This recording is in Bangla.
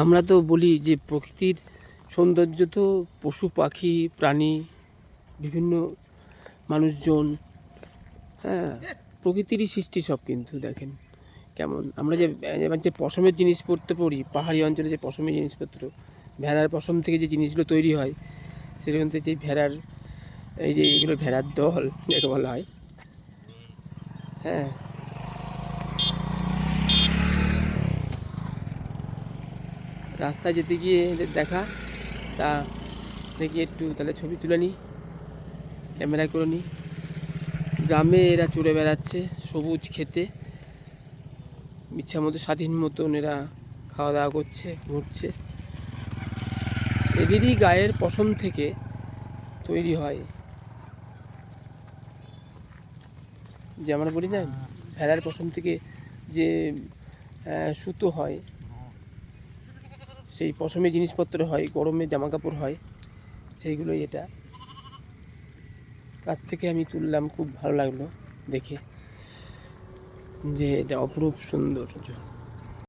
আমরা তো বলি যে প্রকৃতির সৌন্দর্য তো পশু পাখি প্রাণী বিভিন্ন মানুষজন, হ্যাঁ, প্রকৃতিরই সৃষ্টি সব। কিন্তু দেখেন কেমন আমরা যে এবার যে পশমের জিনিসপত্র পরি, পাহাড়ি অঞ্চলে যে পশমের জিনিসপত্র, ভেড়ার পশম থেকে যে জিনিসগুলো তৈরি হয়, সেখান থেকে যে ভেড়ার এই যে এগুলো ভেড়ার দল যাকে বলা হয়, হ্যাঁ, রাস্তায় যেতে গিয়ে এদের দেখা, তা দেখি একটু তাহলে ছবি তুলে নিই, ক্যামেরা করে নিই। গ্রামে এরা চড়ে বেড়াচ্ছে সবুজ খেতে, ইচ্ছা মতো স্বাধীন মতন এরা খাওয়া দাওয়া করছে, ঘুরছে। এদেরই গায়ের পশম থেকে তৈরি হয়, যে আমরা বলি না ভেড়ার পশম থেকে যে সুতো হয়, সেই পশমে জিনিসপত্র হয়, গরমে জামা কাপড় হয়, সেইগুলোই এটা। কাছ থেকে আমি তুললাম, খুব ভালো লাগলো দেখে যে এটা অপরূপ সৌন্দর্য।